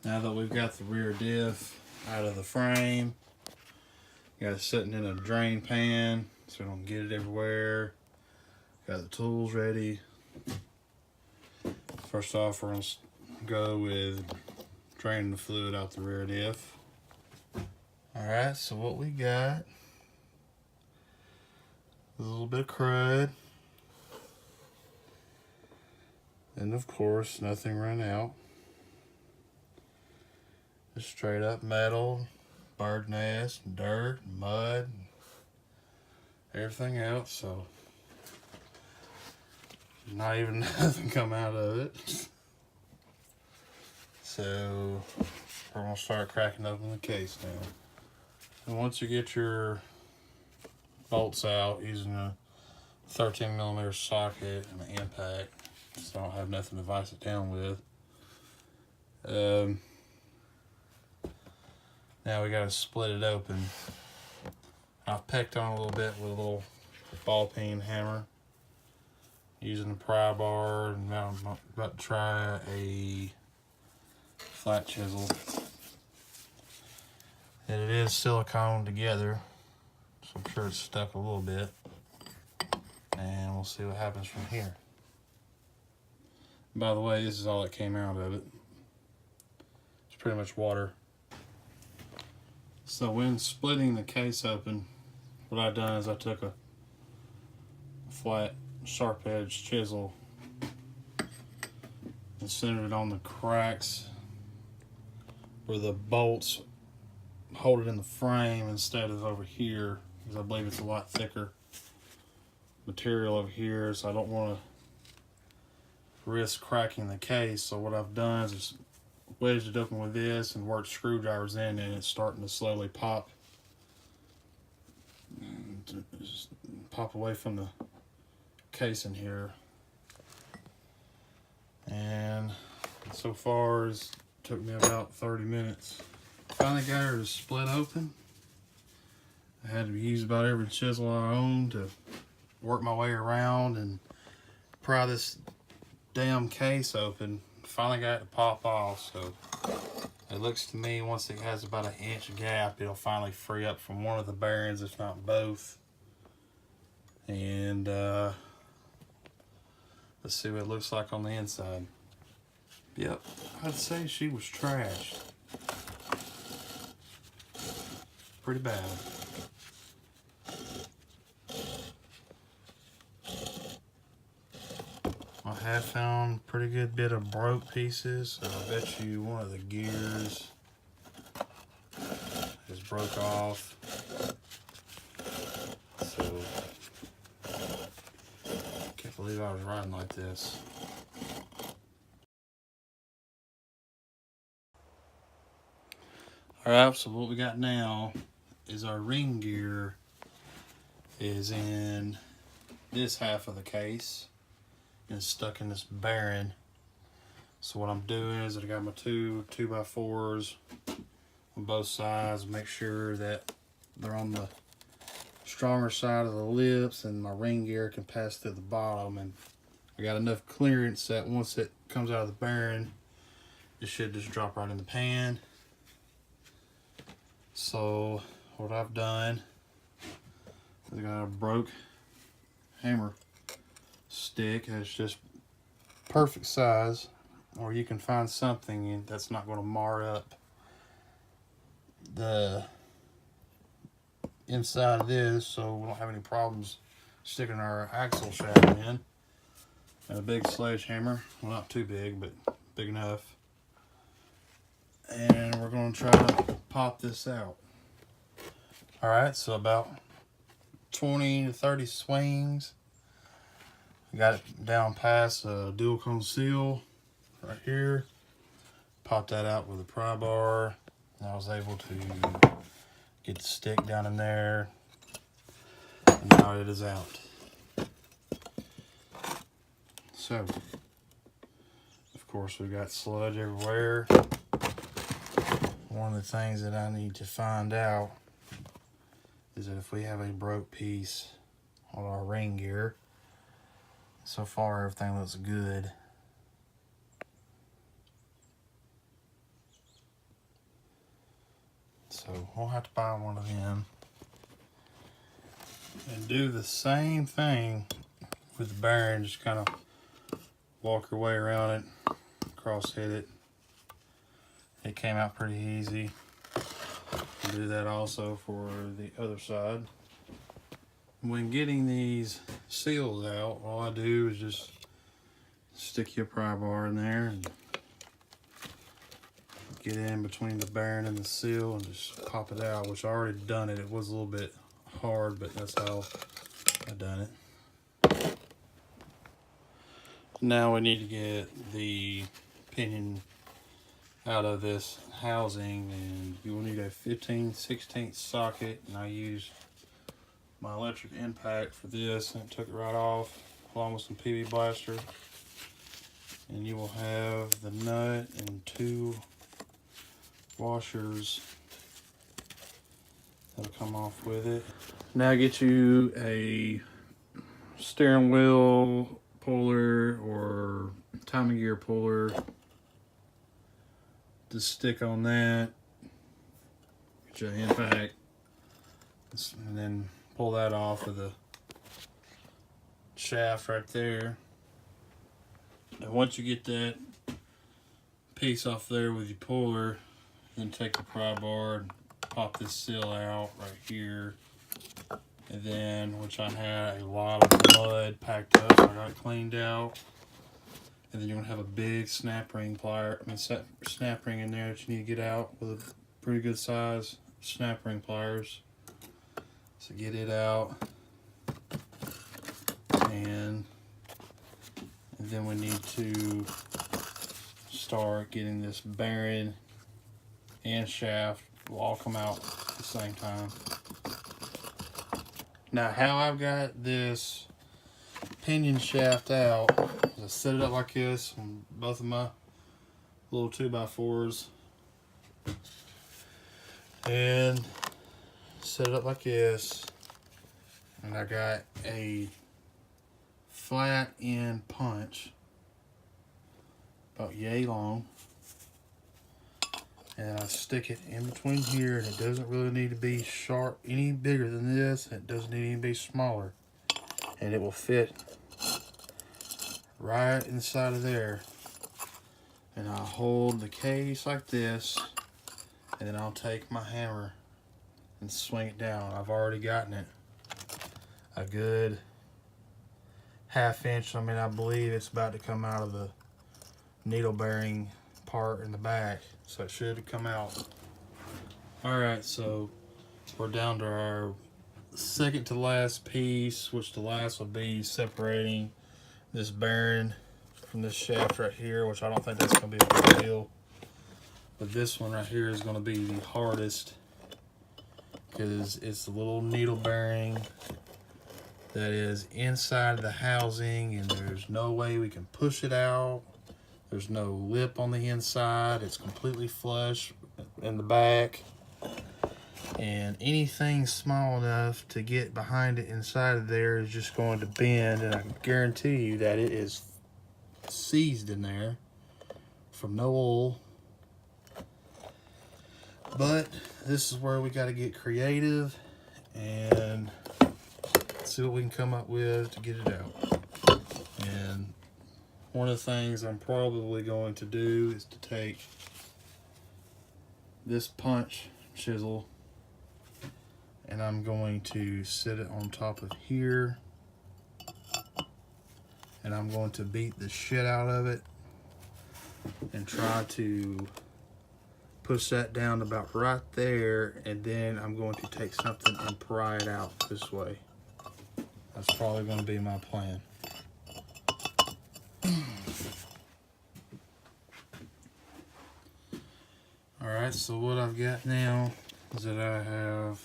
Now that we've got the rear diff out of the frame, got it sitting in a drain pan so we don't get it everywhere. Got the tools ready. First off, we're going to go with draining the fluid out the rear diff. Alright, so what we got is a little bit of crud. And of course, nothing ran out. Just straight up metal, bird nest, dirt, mud, everything else. So not even nothing come out of it. So we're gonna start cracking open the case now. And once you get your bolts out using a 13mm socket and an impact, so I don't have nothing to vise it down with. Now we gotta split it open. I've pecked on a little bit with a little ball peen hammer using a pry bar, and now I'm about to try a flat chisel. And it is silicone together, so I'm sure it's stuck a little bit. And we'll see what happens from here. By the way, this is all that came out of it. It's pretty much water. So when splitting the case open, what I've done is I took a flat, sharp-edged chisel and centered it on the cracks where the bolts hold it in the frame instead of over here, because I believe it's a lot thicker material over here, so I don't want to risk cracking the case. So what I've done is just wedged it open with this and worked screwdrivers in, and it's starting to slowly pop away from the case in here. And so far it took me about 30 minutes. Finally got her to split open. I had to use about every chisel I owned to work my way around and pry this damn case open. Finally got it to pop off, so it looks to me once it has about an inch gap, it'll finally free up from one of the bearings, if not both. And let's see what it looks like on the inside. Yep, I'd say she was trashed. Pretty bad. I have found a pretty good bit of broke pieces, so I bet you one of the gears is broke off. So, can't believe I was riding like this. Alright, so what we got now is our ring gear is in this half of the case and stuck in this bearing. So what I'm doing is I got my two 2x4s on both sides, make sure that they're on the stronger side of the lips and my ring gear can pass through the bottom, and I got enough clearance that once it comes out of the bearing it should just drop right in the pan. So what I've done is I got a broke hammer stick that's just perfect size, or you can find something that's not going to mar up the inside of this, so we don't have any problems sticking our axle shaft in. And a big sledgehammer, well, not too big, but big enough. And we're going to try to pop this out. Alright, so about 20 to 30 swings. Got it down past a dual cone seal right here. Popped that out with a pry bar. And I was able to get the stick down in there. And now it is out. So, of course, we've got sludge everywhere. One of the things that I need to find out is that if we have a broke piece on our ring gear, so far everything looks good. so we'll have to buy one of them. And do the same thing with the bearing, just kind of walk your way around it, cross hit it. It came out pretty easy. Do that also for the other side. When getting these seals out, all I do is just stick your pry bar in there and get in between the bearing and the seal and just pop it out, which I already done it. It was a little bit hard, but that's how I done it. Now we need to get the pinion out of this housing, and you will need a 15/16 socket, and I used my electric impact for this and it took it right off along with some PV blaster. And you will have the nut and 2 washers that'll come off with it. Now get you a steering wheel puller or timing gear puller. Just stick on that, get your impact, and then pull that off of the shaft right there. And once you get that piece off there with your puller, then take the pry bar and pop this seal out right here. And then, which I had a lot of mud packed up, so I got it cleaned out. And then you're gonna have a big snap ring plier, snap ring in there that you need to get out with a pretty good size snap ring pliers. So get it out, and then we need to start getting this bearing and shaft will all come out at the same time. Now, how I've got this pinion shaft out is I set it up like this on both of my little 2x4s and set it up like this, and I got a flat end punch about yay long, and I stick it in between here, and it doesn't really need to be sharp any bigger than this, and it doesn't need to be smaller, and it will fit right inside of there. And I'll hold the case like this, and then I'll take my hammer and swing it down. I've already gotten it a good ½ inch. I mean, I believe it's about to come out of the needle bearing part in the back, so it should come out. All right, so we're down to our second to last piece, which the last will be separating this bearing from this shaft right here, which I don't think that's going to be a big deal. But this one right here is going to be the hardest, because it's the little needle bearing that is inside the housing, and there's no way we can push it out. There's no lip on the inside. It's completely flush in the back. And anything small enough to get behind it inside of there is just going to bend, and I can guarantee you that it is seized in there from no oil. But this is where we got to get creative and see what we can come up with to get it out. And one of the things I'm probably going to do is to take this punch chisel, and I'm going to sit it on top of here, and I'm going to beat the shit out of it and try to push that down about right there, and then I'm going to take something and pry it out this way. That's probably going to be my plan. Alright, so what I've got now is that I have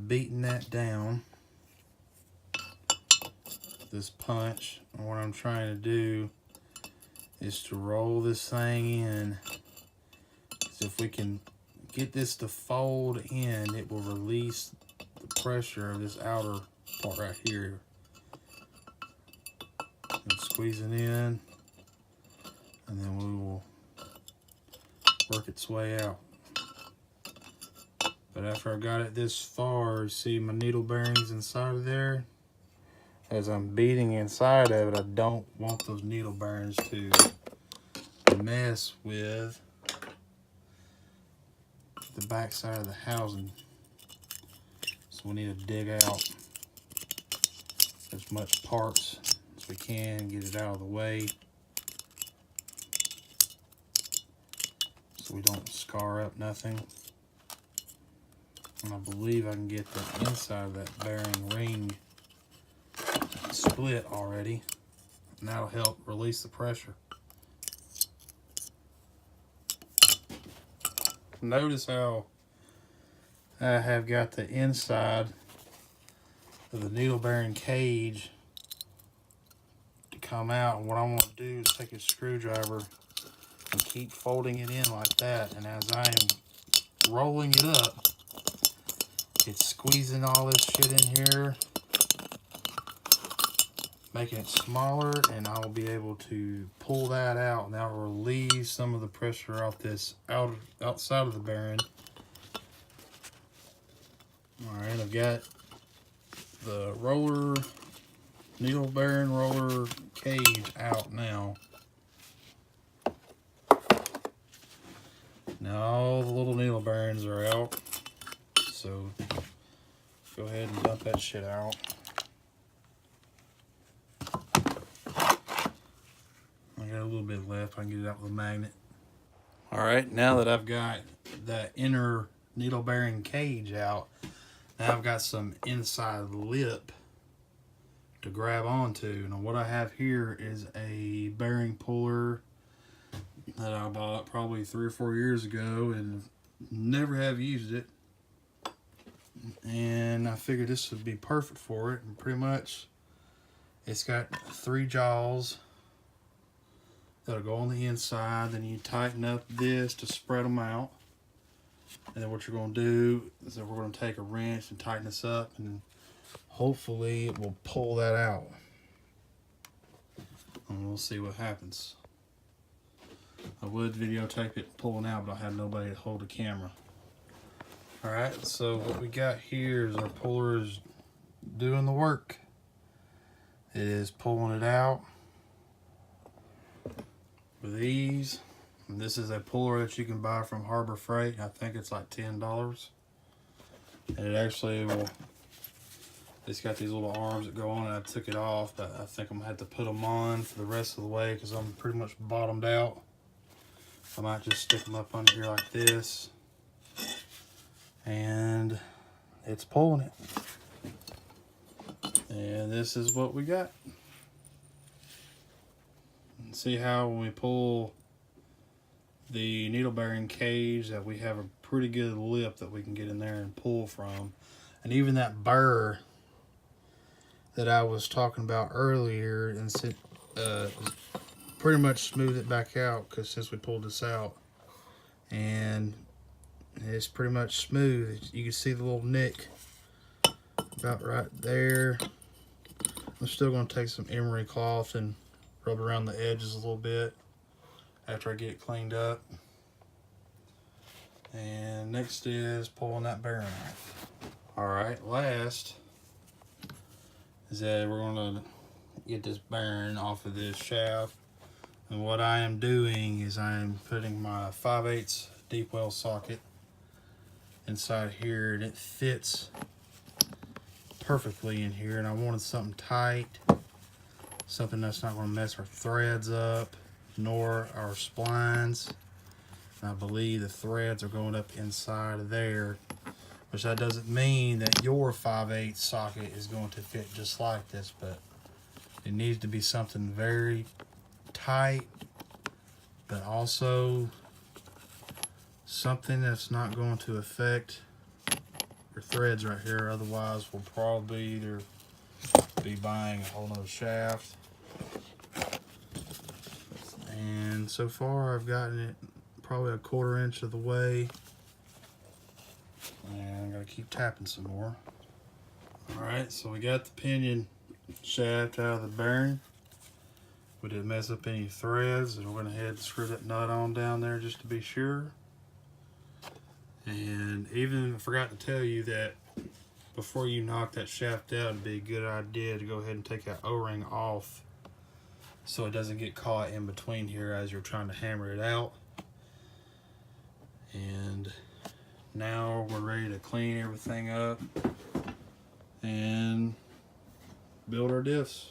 beaten that down, this punch, and what I'm trying to do is to roll this thing in. So if we can get this to fold in, it will release the pressure of this outer part right here. And squeeze it in, and then we will work its way out. But after I got it this far, you see my needle bearings inside of there. As I'm beating inside of it, I don't want those needle bearings to mess with the back side of the housing. So we need to dig out as much parts as we can, get it out of the way so we don't scar up nothing. And I believe I can get the inside of that bearing ring split already, and that'll help release the pressure. Notice how I have got the inside of the needle bearing cage to come out, and what I want to do is take a screwdriver and keep folding it in like that, and as I am rolling it up, it's squeezing all this shit in here, making it smaller, and I'll be able to pull that out, and that'll relieve some of the pressure off this outside of the bearing. Alright, I've got the roller, needle bearing roller cage out now. Now all the little needle bearings are out, so go ahead and dump that shit out. I got a little bit left. I can get it out with a magnet. Alright, now that I've got that inner needle bearing cage out, now I've got some inside lip to grab onto. Now what I have here is a bearing puller that I bought probably 3 or 4 years ago and never have used it. And I figured this would be perfect for it. And pretty much it's got 3 jaws that'll go on the inside. Then you tighten up this to spread them out. And then what you're going to do is that we're going to take a wrench and tighten this up, and hopefully it will pull that out. And we'll see what happens. I would videotape it pulling out, but I had nobody to hold the camera. Alright, so what we got here is our puller is doing the work. It is pulling it out with ease. And this is a puller that you can buy from Harbor Freight. I think it's like $10. And it actually will, it's got these little arms that go on, and I took it off, but I think I'm gonna have to put them on for the rest of the way because I'm pretty much bottomed out. I might just stick them up under here like this, and it's pulling it. And this is what we got. And see how when we pull the needle bearing cage that we have a pretty good lip that we can get in there and pull from. And even that burr that I was talking about earlier, and pretty much smooth it back out, because since we pulled this out, and it's pretty much smooth. You can see the little nick about right there. I'm still going to take some emery cloth and rub around the edges a little bit after I get it cleaned up. And next is pulling that bearing off. Alright, last is that we're going to get this bearing off of this shaft. And what I am doing is I am putting my 5/8 deep well socket inside here, and it fits perfectly in here. And I wanted something tight, something that's not going to mess our threads up nor our splines. And I believe the threads are going up inside of there, which that doesn't mean that your 5/8 socket is going to fit just like this, but it needs to be something very tight, but also something that's not going to affect your threads right here. Otherwise we'll probably either be buying a whole nother shaft. And so far I've gotten it probably a 1/4 inch of the way, and I'm gonna keep tapping some more. Alright, so we got the pinion shaft out of the bearing. We didn't mess up any threads, and we're going to head and screw that nut on down there just to be sure. And even I forgot to tell you that before you knock that shaft out, it'd be a good idea to go ahead and take that O-ring off so it doesn't get caught in between here as you're trying to hammer it out. And now we're ready to clean everything up and build our diffs.